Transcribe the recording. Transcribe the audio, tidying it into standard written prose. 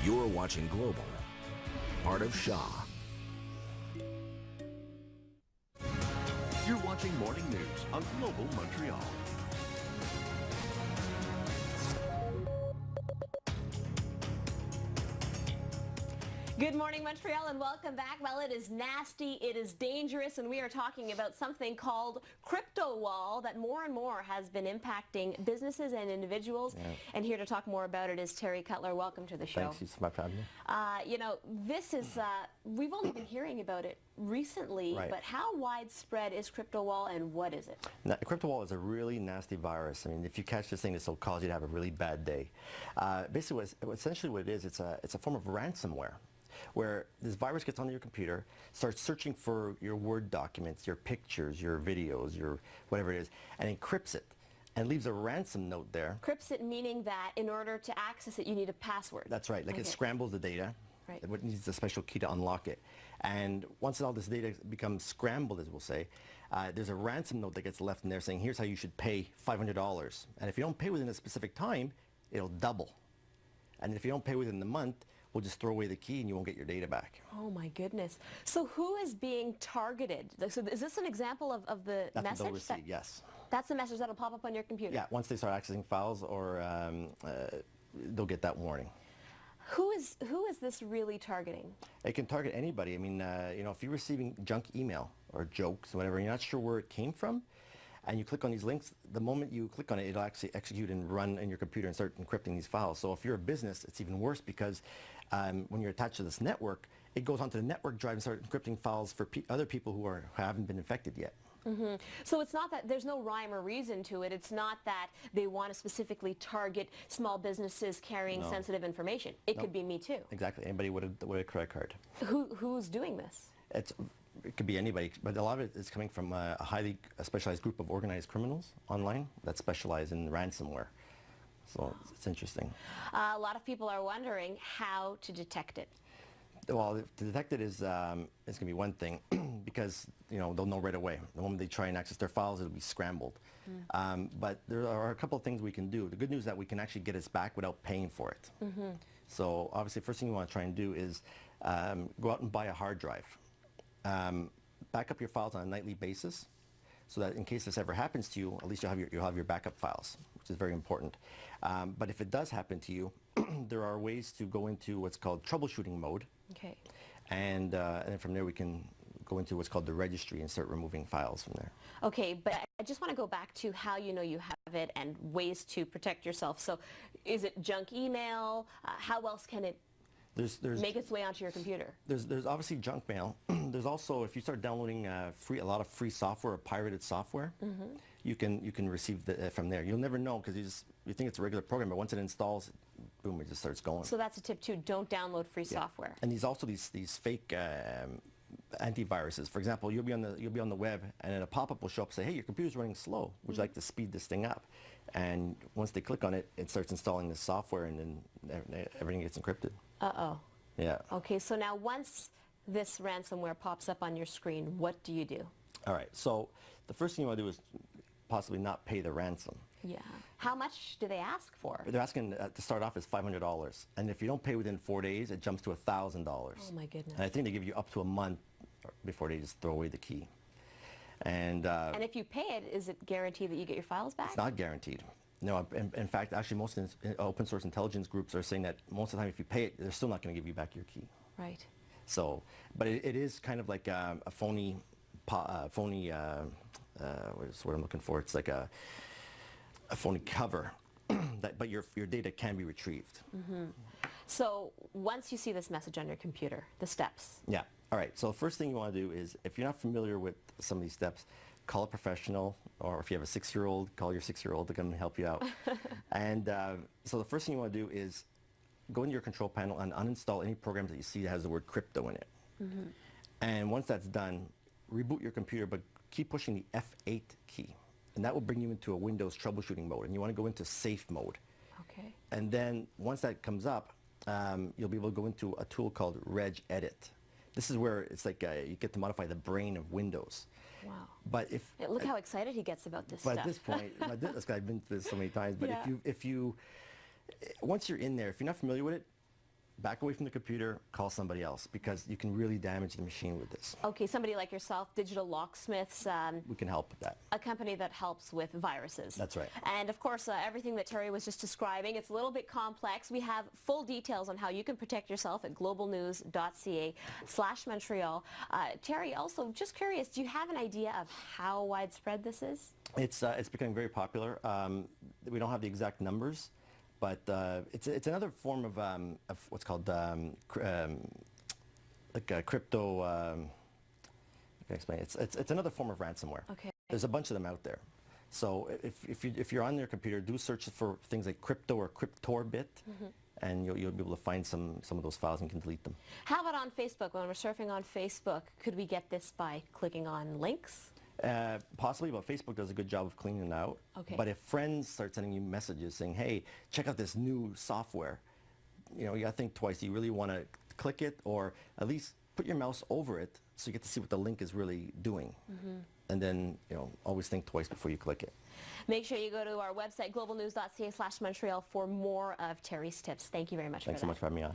You're watching Global, part of Shaw. You're watching Morning News on Global Montreal. Good morning, Montreal, and welcome back. Well, it is nasty, it is dangerous, and we are talking about something called Cryptowall that more and more has been impacting businesses and individuals. Yeah. And here to talk more about it is Terry Cutler. Welcome to the show. Thanks, it's my pleasure. You know, this is, we've only been hearing about it recently, Right. but how widespread is Cryptowall and what is it? Now, Cryptowall is a really nasty virus. I mean, if you catch this thing, this will cause you to have a really bad day. Basically, essentially what it is, it's a form of ransomware, where this virus gets onto your computer, starts searching for your Word documents, your pictures, your videos, your whatever it is, and encrypts it, and leaves a ransom note there. Encrypts it, meaning that in order to access it, you need a password. That's right. Like, Okay. it scrambles the data. Right. It needs a special key to unlock it. And once all this data becomes scrambled, as we'll say, there's a ransom note that gets left in there saying, here's how you should pay $500. And if you don't pay within a specific time, it'll double. And if you don't pay within the month, we'll just throw away the key and you won't get your data back. Oh my goodness. So who is being targeted? So is this an example of the That's message? what they'll receive, yes. That's the message that'll pop up on your computer? Yeah, once they start accessing files, or they'll get that warning. Who is this really targeting? It can target anybody. I mean, you know, if you're receiving junk email or jokes or whatever, you're not sure where it came from, and you click on these links, the moment you click on it, it'll actually execute and run in your computer and start encrypting these files. So if you're a business, it's even worse because when you're attached to this network, it goes onto the network drive and starts encrypting files for other people who haven't been infected yet. Mm-hmm. So it's not that there's no rhyme or reason to it. It's not that they want to specifically target small businesses carrying sensitive information. It could be me too. Exactly. Anybody with a credit card. Who's doing this? It could be anybody, but a lot of it is coming from a highly specialized group of organized criminals online that specialize in ransomware. So it's interesting. A lot of people are wondering how to detect it. Well, to detect it is going to be one thing because, you know, they'll know right away. The moment they try and access their files, it'll be scrambled. But there are a couple of things we can do. The good news is that we can actually get it back without paying for it. So obviously, first thing you want to try and do is go out and buy a hard drive. Back up your files on a nightly basis so that in case this ever happens to you, at least you'll have your backup files, which is very important. But if it does happen to you, there are ways to go into what's called troubleshooting mode. Okay. And then from there we can go into what's called the registry and start removing files from there. Okay, but I just want to go back to how you know you have it and ways to protect yourself. So is it junk email? How else can it make its way onto your computer? There's obviously junk mail. There's also, if you start downloading a lot of free software or pirated software, you can receive from there. You'll never know because you think it's a regular program, but once it installs, boom, it just starts going. So that's a tip too. Don't download free software. And these fake antiviruses. For example, you'll be on the web, and then a pop-up will show up and say, "Hey, your computer's running slow. Would you like to speed this thing up?" And once they click on it, it starts installing the software, and then everything gets encrypted. Uh-oh. Yeah. Okay, so now once this ransomware pops up on your screen, what do you do? All right, so the first thing you want to do is possibly not pay the ransom. Yeah. How much do they ask for? They're asking to start off as $500, and if you don't pay within 4 days, it jumps to $1,000. Oh my goodness. And I think they give you up to a month before they just throw away the key. And if you pay it, is it guaranteed that you get your files back? it's not guaranteed. No, in fact, actually, most open source intelligence groups are saying that most of the time, if you pay it, they're still not going to give you back your key. Right. So, but it is kind of like a phony. What's what I'm looking for? It's like a phony cover, but your data can be retrieved. So once you see this message on your computer, the steps. Yeah. All right. So the first thing you want to do is, if you're not familiar with some of these steps, call a professional, or if you have a 6-year-old, call your 6-year-old to come and help you out. And so the first thing you want to do is go into your control panel and uninstall any programs that you see that has the word crypto in it. And once that's done, reboot your computer, but keep pushing the F8 key. And that will bring you into a Windows troubleshooting mode. And you want to go into safe mode. Okay. And then once that comes up, you'll be able to go into a tool called regedit. This is where it's like you get to modify the brain of Windows. Wow. But Look how excited he gets about this but stuff. at this point, I've been through this so many times. But Yeah. if you once you're in there, if you're not familiar with it, back away from the computer, call somebody else, because you can really damage the machine with this. Okay, somebody like yourself, Digital Locksmiths, We can help with that. a company that helps with viruses. That's right. And of course, everything that Terry was just describing, it's a little bit complex. We have full details on how you can protect yourself at globalnews.ca/Montreal. Terry, also just curious, do you have an idea of how widespread this is? It's becoming very popular. We don't have the exact numbers, but it's another form of what's called like a crypto. I can explain. It's another form of ransomware. Okay. There's a bunch of them out there. So if you're on your computer, do search for things like crypto or cryptorbit, and you'll be able to find some of those files and can delete them. How about on Facebook? When we're surfing on Facebook, could we get this by clicking on links? Possibly, but Facebook does a good job of cleaning it out. Okay. But if friends start sending you messages saying, hey, check out this new software, you gotta think twice. Do you really want to click it, or at least put your mouse over it so you get to see what the link is really doing? And then, always think twice before you click it. Make sure you go to our website, globalnews.ca/Montreal, for more of Terry's tips. Thank you very much Thanks for so that. much for having me on.